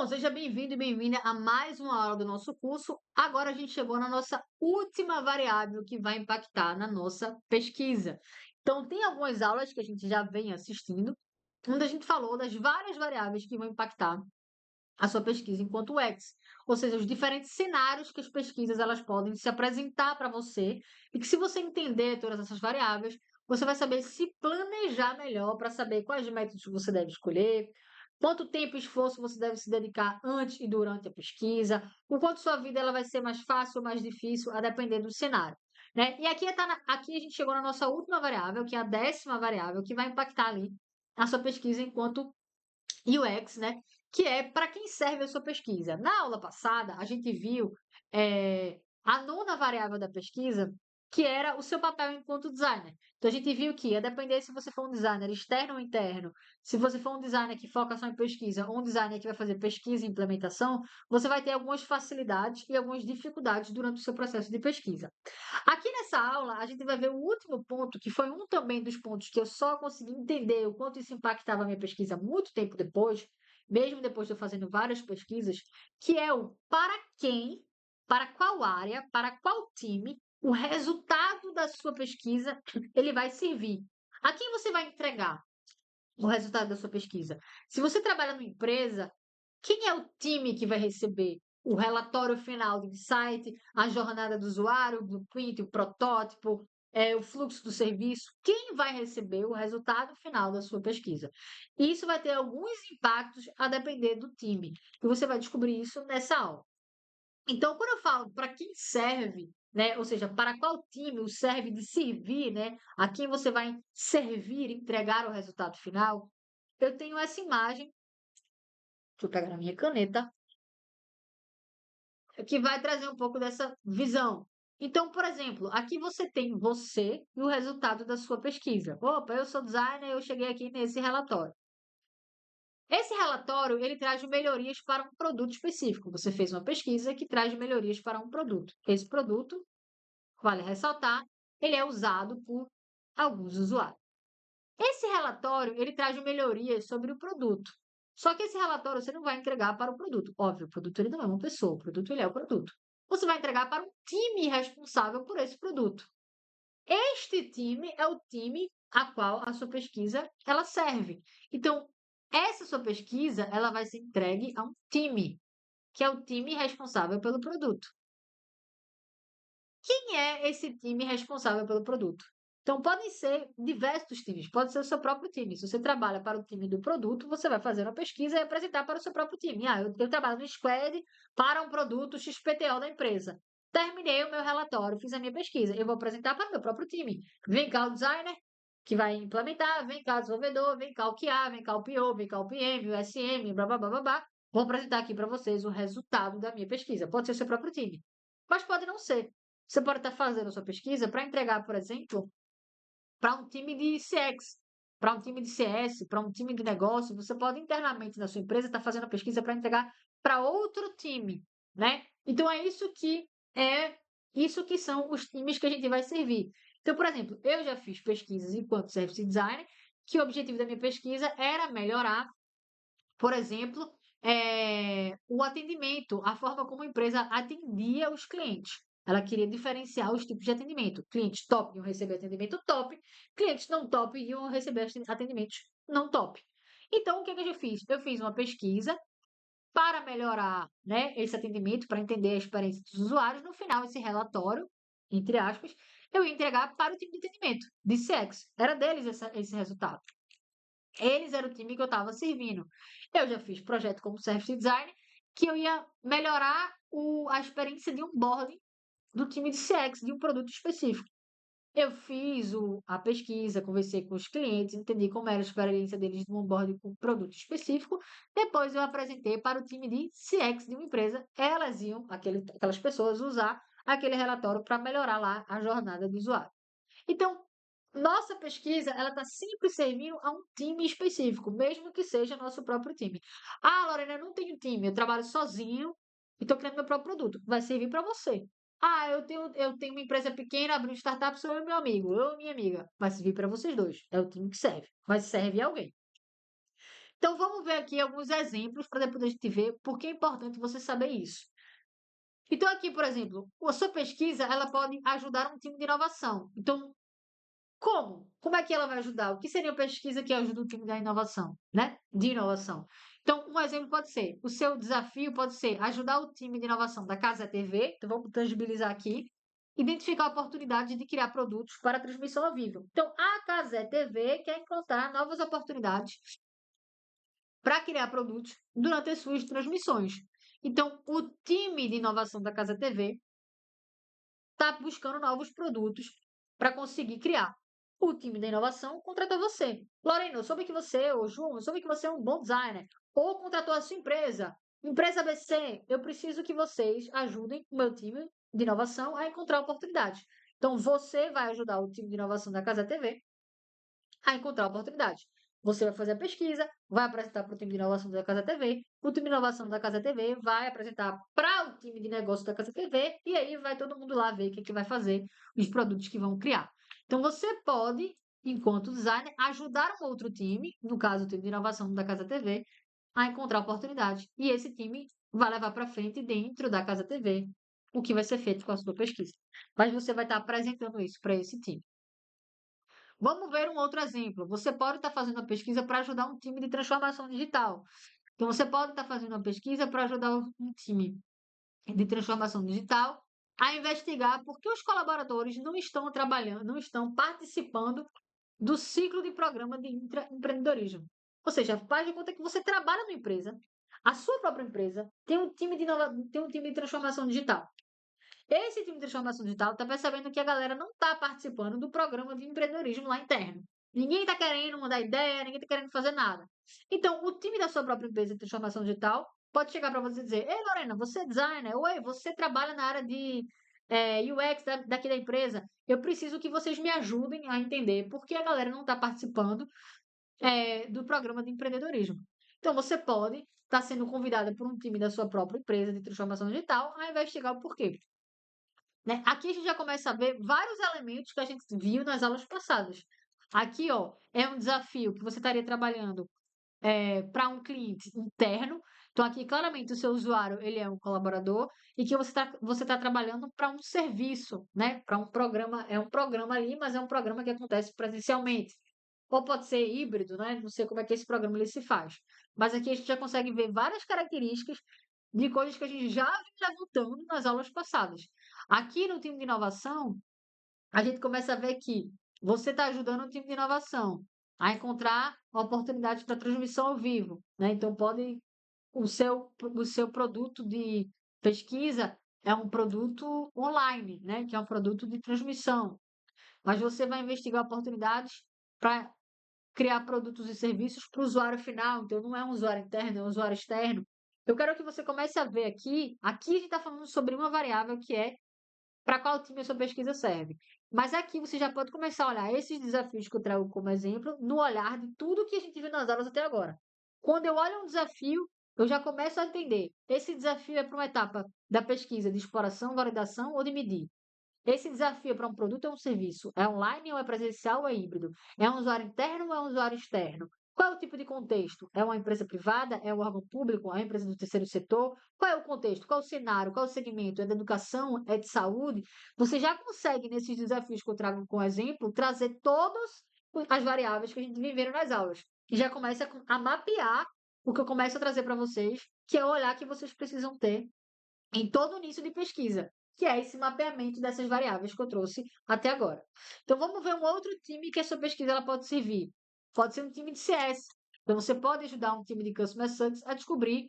Bom, seja bem-vindo e bem-vinda a mais uma aula do nosso curso. Agora a gente chegou na nossa última variável que vai impactar na nossa pesquisa. Então, tem algumas aulas que a gente já vem assistindo, onde a gente falou das várias variáveis que vão impactar a sua pesquisa enquanto UX, ou seja, os diferentes cenários que as pesquisas elas podem se apresentar para você e que se você entender todas essas variáveis, você vai saber se planejar melhor para saber quais métodos você deve escolher, quanto tempo e esforço você deve se dedicar antes e durante a pesquisa, o quanto sua vida ela vai ser mais fácil ou mais difícil, a depender do cenário. Né? E aqui a gente chegou na nossa última variável, que é a 10ª variável, que vai impactar ali a sua pesquisa enquanto UX, né? Que é para quem serve a sua pesquisa. Na aula passada, a gente viu a nona variável da pesquisa, que era o seu papel enquanto designer. Então, a gente viu que, ia depender se você for um designer externo ou interno, se você for um designer que foca só em pesquisa, ou um designer que vai fazer pesquisa e implementação, você vai ter algumas facilidades e algumas dificuldades durante o seu processo de pesquisa. Aqui nessa aula, a gente vai ver o último ponto, que foi um também dos pontos que eu só consegui entender o quanto isso impactava a minha pesquisa muito tempo depois, mesmo depois de eu fazendo várias pesquisas, que é o para quem, para qual área, para qual time o resultado da sua pesquisa ele vai servir. A quem você vai entregar o resultado da sua pesquisa? Se você trabalha numa empresa, quem é o time que vai receber o relatório final do insight, a jornada do usuário, o blueprint, o protótipo, o fluxo do serviço? Quem vai receber o resultado final da sua pesquisa? Isso vai ter alguns impactos a depender do time. E você vai descobrir isso nessa aula. Então, quando eu falo para quem serve, né, ou seja, para qual time o serve de servir, né, a quem você vai servir, entregar o resultado final, eu tenho essa imagem. Deixa eu pegar a minha caneta, que vai trazer um pouco dessa visão. Então, por exemplo, aqui você tem você e o resultado da sua pesquisa. Opa, eu sou designer, eu cheguei aqui nesse relatório. Esse relatório, ele traz melhorias para um produto específico. Você fez uma pesquisa que traz melhorias para um produto. Esse produto, vale ressaltar, ele é usado por alguns usuários. Esse relatório, ele traz melhorias sobre o produto. Só que esse relatório você não vai entregar para o produto. Óbvio, o produto ele não é uma pessoa, o produto ele é o produto. Você vai entregar para um time responsável por esse produto. Este time é o time a qual a sua pesquisa ela serve. Então, essa sua pesquisa ela vai ser entregue a um time, que é o time responsável pelo produto. Quem é esse time responsável pelo produto? Então, podem ser diversos times, pode ser o seu próprio time. Se você trabalha para o time do produto, você vai fazer uma pesquisa e apresentar para o seu próprio time. Eu trabalho no squad para um produto XPTO da empresa. Terminei o meu relatório, fiz a minha pesquisa. Eu vou apresentar para o meu próprio time. Vem cá o designer, que vai implementar, vem cá o desenvolvedor, vem cá o QA, vem cá o PO, vem cá o PM, o SM, blá, blá, blá, blá, blá. Vou apresentar aqui para vocês o resultado da minha pesquisa. Pode ser o seu próprio time, mas pode não ser. Você pode estar fazendo a sua pesquisa para entregar, por exemplo, para um time de CX, para um time de CS, para um time de negócio. Você pode internamente na sua empresa estar fazendo a pesquisa para entregar para outro time, né? Então é isso que são os times que a gente vai servir. Então, por exemplo, eu já fiz pesquisas enquanto service designer, que o objetivo da minha pesquisa era melhorar, por exemplo, o atendimento, a forma como a empresa atendia os clientes. Ela queria diferenciar os tipos de atendimento. Clientes top iam receber atendimento top, clientes não top iam receber atendimentos não top. Então, o que eu fiz? Eu fiz uma pesquisa para melhorar, né, esse atendimento, para entender a experiência dos usuários. No final, esse relatório, entre aspas, eu ia entregar para o time de atendimento, de CX. Era deles esse resultado. Eles eram o time que eu estava servindo. Eu já fiz projeto como service design, que eu ia melhorar a experiência de onboarding do time de CX, de um produto específico. Eu fiz a pesquisa, conversei com os clientes, entendi como era a experiência deles no onboarding com um produto específico. Depois eu apresentei para o time de CX de uma empresa. Elas iam, aquelas pessoas, usar aquele relatório para melhorar lá a jornada do usuário. Então, nossa pesquisa, ela está sempre servindo a um time específico, mesmo que seja nosso próprio time. Ah, Lorena, eu não tenho time, eu trabalho sozinho e estou criando meu próprio produto. Vai servir para você. Ah, eu tenho uma empresa pequena, abri um startup, sou eu e meu amigo, eu e minha amiga. Vai servir para vocês dois. É o time que serve. Mas serve a alguém. Então, vamos ver aqui alguns exemplos para depois a gente ver por que é importante você saber isso. Então, aqui, por exemplo, a sua pesquisa, ela pode ajudar um time de inovação. Então, como? Como é que ela vai ajudar? O que seria uma pesquisa que ajuda o time da inovação, né? De inovação. Então, um exemplo pode ser, o seu desafio pode ser ajudar o time de inovação da Casa TV, então vamos tangibilizar aqui, identificar a oportunidade de criar produtos para transmissão ao vivo. Então, a Casa TV quer encontrar novas oportunidades para criar produtos durante as suas transmissões. Então, o time de inovação da Casa TV está buscando novos produtos para conseguir criar. O time da inovação contratou você. Lorena, eu soube que você, ou João, eu soube que você é um bom designer. Ou contratou a sua empresa. Empresa ABC, eu preciso que vocês ajudem o meu time de inovação a encontrar oportunidades. Então, você vai ajudar o time de inovação da Casa TV a encontrar oportunidades. Você vai fazer a pesquisa, vai apresentar para o time de inovação da Casa TV, o time de inovação da Casa TV vai apresentar para o time de negócio da Casa TV, e aí vai todo mundo lá ver o que vai fazer, os produtos que vão criar. Então, você pode, enquanto designer, ajudar um outro time, no caso o time de inovação da Casa TV, a encontrar oportunidades. E esse time vai levar para frente dentro da Casa TV o que vai ser feito com a sua pesquisa. Mas você vai estar apresentando isso para esse time. Vamos ver um outro exemplo. Você pode estar fazendo uma pesquisa para ajudar um time de transformação digital. Então, você pode estar fazendo uma pesquisa para ajudar um time de transformação digital a investigar por que os colaboradores não estão trabalhando, não estão participando do ciclo de programa de empreendedorismo. Ou seja, faz de conta que você trabalha numa empresa, a sua própria empresa tem um time tem um time de transformação digital. Esse time de transformação digital está percebendo que a galera não está participando do programa de empreendedorismo lá interno. Ninguém está querendo mandar ideia, ninguém está querendo fazer nada. Então, o time da sua própria empresa de transformação digital pode chegar para você e dizer: Ei, Lorena, você é designer, oi, você trabalha na área de UX daqui da empresa. Eu preciso que vocês me ajudem a entender por que a galera não está participando do programa de empreendedorismo. Então, você pode estar sendo convidada por um time da sua própria empresa de transformação digital a investigar o porquê. Né? Aqui a gente já começa a ver vários elementos que a gente viu nas aulas passadas. Aqui, ó, é um desafio que você estaria trabalhando para um cliente interno. Então, aqui, claramente, o seu usuário, ele é um colaborador e que você tá trabalhando para um serviço, né? Para um programa, é um programa ali, mas é um programa que acontece presencialmente. Ou pode ser híbrido, né? Não sei como é que esse programa ele se faz. Mas aqui a gente já consegue ver várias características de coisas que a gente já vem levantando nas aulas passadas. Aqui no time de inovação, a gente começa a ver que você está ajudando o time de inovação a encontrar oportunidades para transmissão ao vivo, né? Então, o seu produto de pesquisa é um produto online, né? Que é um produto de transmissão. Mas você vai investigar oportunidades para criar produtos e serviços para o usuário final. Então, não é um usuário interno, é um usuário externo. Eu quero que você comece a ver aqui a gente está falando sobre uma variável que é para qual time a sua pesquisa serve. Mas aqui você já pode começar a olhar esses desafios que eu trago como exemplo no olhar de tudo que a gente viu nas aulas até agora. Quando eu olho um desafio, eu já começo a entender. Esse desafio é para uma etapa da pesquisa de exploração, validação ou de medir. Esse desafio é para um produto ou um serviço? É online ou é presencial ou é híbrido? É um usuário interno ou é um usuário externo? Qual é o tipo de contexto? É uma empresa privada? É um órgão público? É uma empresa do terceiro setor? Qual é o contexto? Qual é o cenário? Qual é o segmento? É de educação? É de saúde? Você já consegue, nesses desafios que eu trago com exemplo, trazer todas as variáveis que a gente viveram nas aulas. E já começa a mapear o que eu começo a trazer para vocês, que é o olhar que vocês precisam ter em todo o início de pesquisa, que é esse mapeamento dessas variáveis que eu trouxe até agora. Então, vamos ver um outro time que a sua pesquisa ela pode servir. Pode ser um time de CS. Então, você pode ajudar um time de Customer Success a descobrir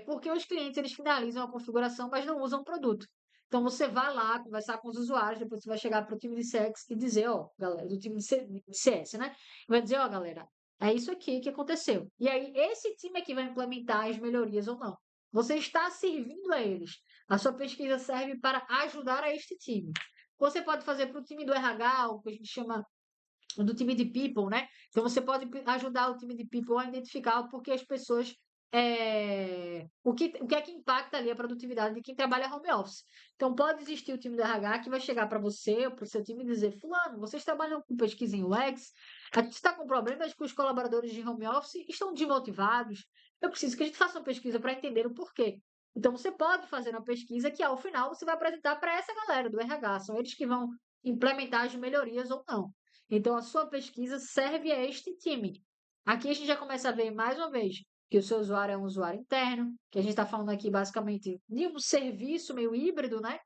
por que os clientes eles finalizam a configuração, mas não usam o produto. Então, você vai lá conversar com os usuários, depois você vai chegar para o time de CS e dizer, ó, galera, do time de CS, né? Vai dizer, ó, galera, é isso aqui que aconteceu. E aí, esse time é que vai implementar as melhorias ou não. Você está servindo a eles. A sua pesquisa serve para ajudar a este time. Você pode fazer para o time do RH, o que a gente chama do time de people, né? Então você pode ajudar o time de people a identificar por que as pessoas o que é que impacta ali a produtividade de quem trabalha home office. Então, pode existir o time do RH que vai chegar para você, para o seu time, e dizer: Fulano, vocês trabalham com pesquisa em UX, a gente está com problemas que os colaboradores de home office estão desmotivados. Eu preciso que a gente faça uma pesquisa para entender o porquê. Então, você pode fazer uma pesquisa que, ao final, você vai apresentar para essa galera do RH. São eles que vão implementar as melhorias ou não. Então, a sua pesquisa serve a este time. Aqui a gente já começa a ver, mais uma vez, que o seu usuário é um usuário interno, que a gente está falando aqui basicamente de um serviço meio híbrido, né?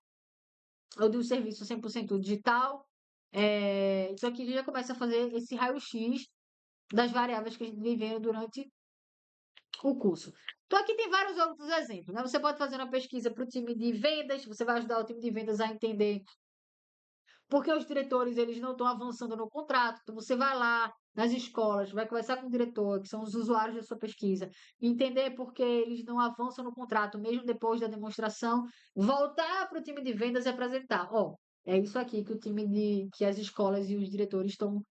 Ou de um serviço 100% digital. Então aqui a gente já começa a fazer esse raio-x das variáveis que a gente vem vendo durante o curso. Então aqui tem vários outros exemplos, né? Você pode fazer uma pesquisa para o time de vendas, você vai ajudar o time de vendas a entender porque os diretores eles não estão avançando no contrato. Então, você vai lá nas escolas, vai conversar com o diretor, que são os usuários da sua pesquisa, entender por que eles não avançam no contrato, mesmo depois da demonstração, voltar para o time de vendas e apresentar. Ó, é isso aqui que que as escolas e os diretores estão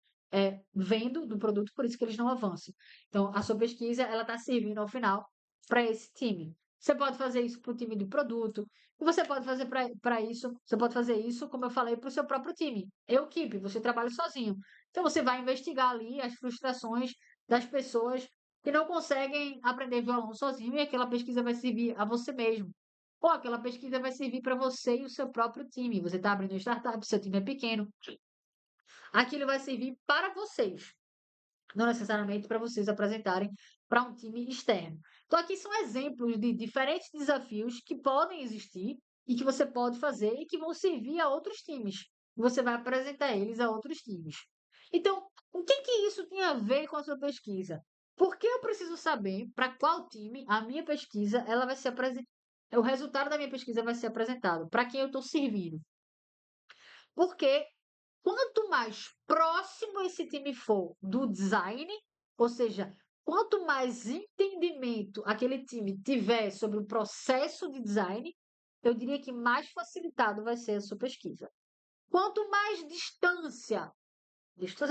vendo do produto, por isso que eles não avançam. Então, a sua pesquisa, ela está servindo ao final para esse time. Você pode fazer isso para o time de produto, e você pode fazer para isso, você pode fazer isso, como eu falei, para o seu próprio time. Equipe, você trabalha sozinho. Então você vai investigar ali as frustrações das pessoas que não conseguem aprender violão sozinho e aquela pesquisa vai servir a você mesmo. Ou aquela pesquisa vai servir para você e o seu próprio time. Você está abrindo uma startup, seu time é pequeno. Aquilo vai servir para vocês, não necessariamente para vocês apresentarem para um time externo. Então, aqui são exemplos de diferentes desafios que podem existir e que você pode fazer e que vão servir a outros times. Você vai apresentar eles a outros times. Então, o que que isso tem a ver com a sua pesquisa? Por que eu preciso saber para qual time a minha pesquisa ela vai ser apresentada? O resultado da minha pesquisa vai ser apresentado. Para quem eu estou servindo? Porque quanto mais próximo esse time for do design, ou seja, quanto mais entendimento aquele time tiver sobre o processo de design, eu diria que mais facilitado vai ser a sua pesquisa. Quanto mais distância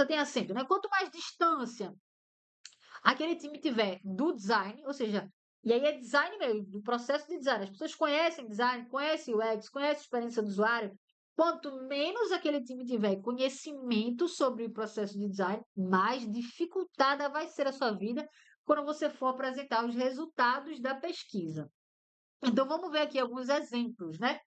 tem acento, né? Quanto mais distância aquele time tiver do design, ou seja, e aí é design mesmo, do processo de design. As pessoas conhecem design, conhecem o UX, conhecem a experiência do usuário. Quanto menos aquele time tiver conhecimento sobre o processo de design, mais dificultada vai ser a sua vida quando você for apresentar os resultados da pesquisa. Então vamos ver aqui alguns exemplos, né?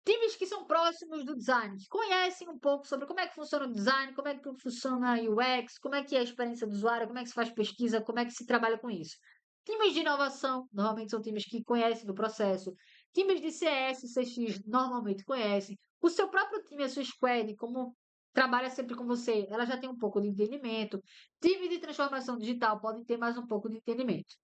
Times que são próximos do design, que conhecem um pouco sobre como é que funciona o design, como é que funciona a UX, como é que é a experiência do usuário, como é que se faz pesquisa, como é que se trabalha com isso. Times de inovação, normalmente são times que conhecem do processo. Times de CS, CX, normalmente conhecem. O seu próprio time, a sua squad, como trabalha sempre com você, ela já tem um pouco de entendimento. Times de transformação digital podem ter mais um pouco de entendimento.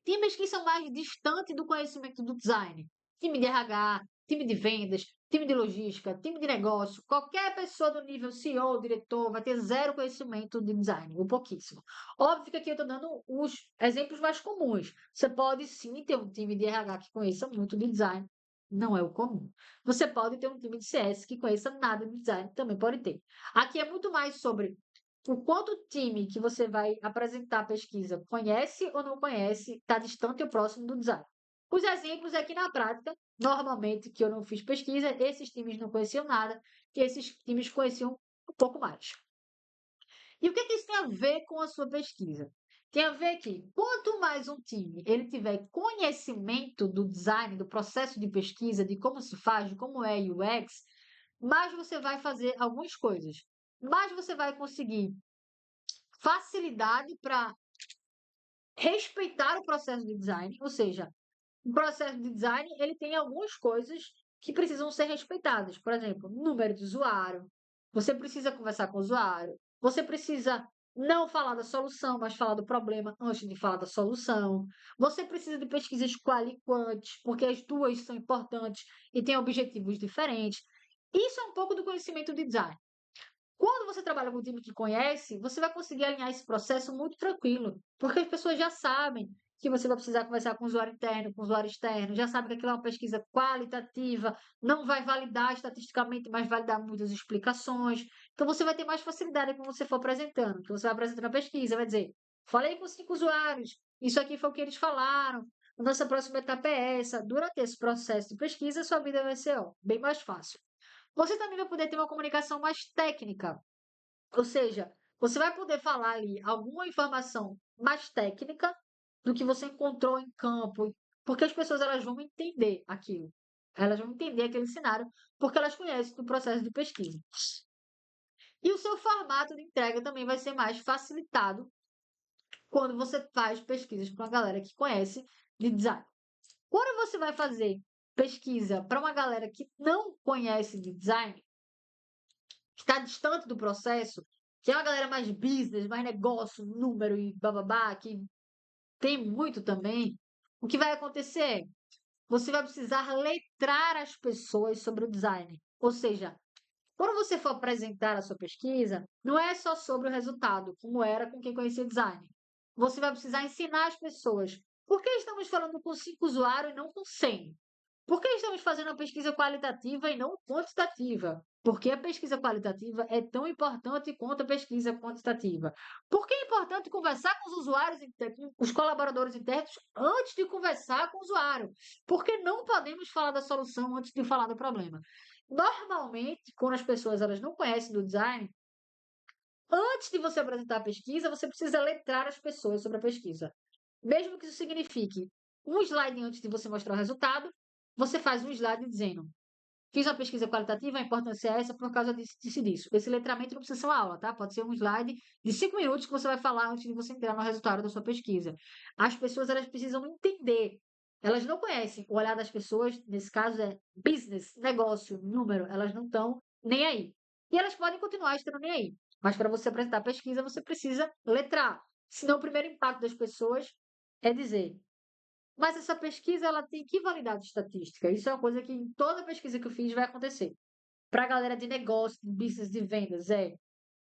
Times que são mais distantes do conhecimento do design. Time de RH, time de vendas, time de logística, time de negócio, qualquer pessoa do nível CEO, diretor, vai ter zero conhecimento de design, ou pouquíssimo. Óbvio que aqui eu estou dando os exemplos mais comuns. Você pode sim ter um time de RH que conheça muito de design, não é o comum. Você pode ter um time de CS que conheça nada de design, também pode ter. Aqui é muito mais sobre o quanto o time que você vai apresentar a pesquisa conhece ou não conhece, está distante ou próximo do design. Os exemplos aqui na prática, normalmente, que eu não fiz pesquisa, esses times não conheciam nada, e esses times conheciam um pouco mais. E o que isso tem a ver com a sua pesquisa? Tem a ver que quanto mais um time ele tiver conhecimento do design, do processo de pesquisa, de como se faz, de como é UX, mais você vai fazer algumas coisas. Mais você vai conseguir facilidade para respeitar o processo de design, ou seja, o processo de design ele tem algumas coisas que precisam ser respeitadas. Por exemplo, número de usuário. Você precisa conversar com o usuário. Você precisa não falar da solução, mas falar do problema antes de falar da solução. Você precisa de pesquisas qual e quant, porque as duas são importantes e têm objetivos diferentes. Isso é um pouco do conhecimento de design. Quando você trabalha com um time que conhece, você vai conseguir alinhar esse processo muito tranquilo, porque as pessoas já sabem que você vai precisar conversar com o usuário interno, com o usuário externo, já sabe que aquilo é uma pesquisa qualitativa, não vai validar estatisticamente, mas vai dar muitas explicações. Então você vai ter mais facilidade quando você for apresentando. Então você vai apresentando a pesquisa, vai dizer: falei com 5 usuários, isso aqui foi o que eles falaram, a nossa próxima etapa é essa. Durante esse processo de pesquisa, sua vida vai ser, ó, bem mais fácil. Você também vai poder ter uma comunicação mais técnica, ou seja, você vai poder falar ali alguma informação mais técnica do que você encontrou em campo, porque as pessoas elas vão entender aquilo. Elas vão entender aquele cenário porque elas conhecem do processo de pesquisa. E o seu formato de entrega também vai ser mais facilitado quando você faz pesquisas com a galera que conhece de design. Quando você vai fazer pesquisa para uma galera que não conhece de design, que está distante do processo, que é uma galera mais business, mais negócio, número e bababá, que tem muito também, o que vai acontecer é, você vai precisar letrar as pessoas sobre o design. Ou seja, quando você for apresentar a sua pesquisa, não é só sobre o resultado, como era com quem conhecia design. Você vai precisar ensinar as pessoas. Por que estamos falando com 5 usuários e não com 100? Por que estamos fazendo uma pesquisa qualitativa e não quantitativa? Porque a pesquisa qualitativa é tão importante quanto a pesquisa quantitativa. Por que é importante conversar com os usuários, com os colaboradores internos, antes de conversar com o usuário? Porque não podemos falar da solução antes de falar do problema. Normalmente, quando as pessoas elas não conhecem do design, antes de você apresentar a pesquisa, você precisa letrar as pessoas sobre a pesquisa. Mesmo que isso signifique um slide antes de você mostrar o resultado, você faz um slide dizendo: fiz uma pesquisa qualitativa, a importância é essa por causa disso, disso e disso. Esse letramento não precisa ser uma aula, tá? Pode ser um slide de 5 minutos que você vai falar antes de você entrar no resultado da sua pesquisa. As pessoas elas precisam entender. Elas não conhecem. O olhar das pessoas, nesse caso, é business, negócio, número. Elas não estão nem aí. E elas podem continuar estando nem aí. Mas para você apresentar a pesquisa, você precisa letrar. Senão, o primeiro impacto das pessoas é dizer: mas essa pesquisa ela tem que validade estatística. Isso é uma coisa que em toda pesquisa que eu fiz vai acontecer. Para a galera de negócio, de business, de vendas,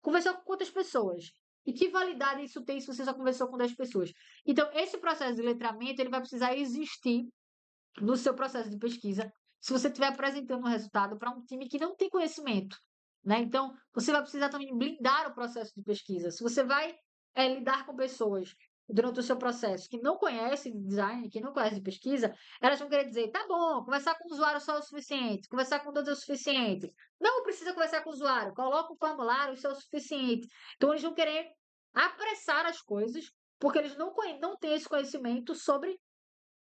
conversar com quantas pessoas? E que validade isso tem se você só conversou com 10 pessoas? Então, esse processo de letramento ele vai precisar existir no seu processo de pesquisa se você estiver apresentando um resultado para um time que não tem conhecimento. Né? Então, você vai precisar também blindar o processo de pesquisa. Se você vai lidar com pessoas durante o seu processo que não conhecem de design, que não conhecem de pesquisa, elas vão querer dizer, tá bom, conversar com o usuário só é o suficiente, conversar com todos é o suficiente. Não precisa conversar com o usuário, coloca o formulário, isso é o suficiente. Então, eles vão querer apressar as coisas, porque eles não têm esse conhecimento sobre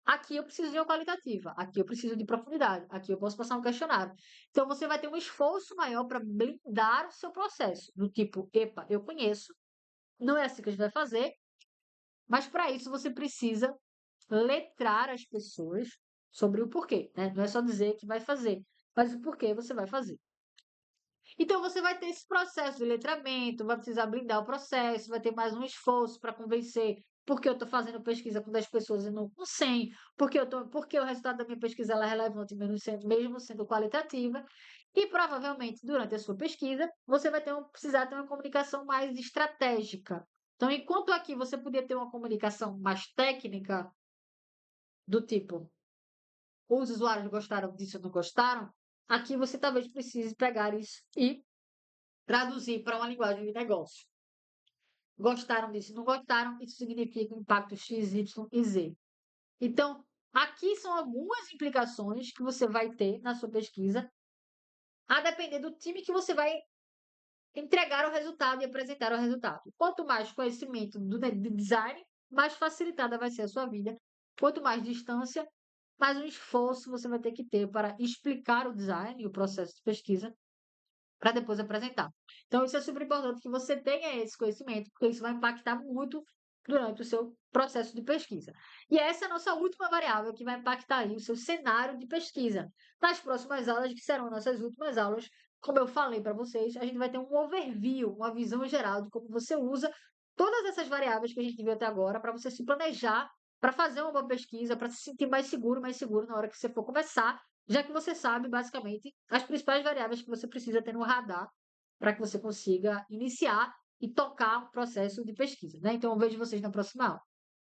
aqui eu preciso de uma qualitativa, aqui eu preciso de profundidade, aqui eu posso passar um questionário. Então, você vai ter um esforço maior para blindar o seu processo, do tipo, epa, eu conheço, não é assim que a gente vai fazer, mas para isso você precisa letrar as pessoas sobre o porquê, né? Não é só dizer que vai fazer, mas o porquê você vai fazer. Então, você vai ter esse processo de letramento, vai precisar blindar o processo, vai ter mais um esforço para convencer porque eu estou fazendo pesquisa com 10 pessoas e não com 100, porque o resultado da minha pesquisa ela é relevante mesmo sendo qualitativa, e provavelmente durante a sua pesquisa você vai precisar ter uma comunicação mais estratégica. Então, enquanto aqui você podia ter uma comunicação mais técnica, do tipo, os usuários gostaram disso ou não gostaram, aqui você talvez precise pegar isso e traduzir para uma linguagem de negócio. Gostaram disso, não gostaram, isso significa impacto X, Y e Z. Então, aqui são algumas implicações que você vai ter na sua pesquisa, a depender do time que você vai entregar o resultado e apresentar o resultado. Quanto mais conhecimento de design, mais facilitada vai ser a sua vida. Quanto mais distância, mais um esforço você vai ter que ter para explicar o design e o processo de pesquisa para depois apresentar. Então, isso é super importante que você tenha esse conhecimento, porque isso vai impactar muito durante o seu processo de pesquisa. E essa é a nossa última variável que vai impactar aí o seu cenário de pesquisa. Nas próximas aulas, que serão nossas últimas aulas, como eu falei para vocês, a gente vai ter um overview, uma visão geral de como você usa todas essas variáveis que a gente viu até agora para você se planejar, para fazer uma boa pesquisa, para se sentir mais seguro na hora que você for começar, já que você sabe, basicamente, as principais variáveis que você precisa ter no radar para que você consiga iniciar e tocar um processo de pesquisa, né? Então, eu vejo vocês na próxima aula.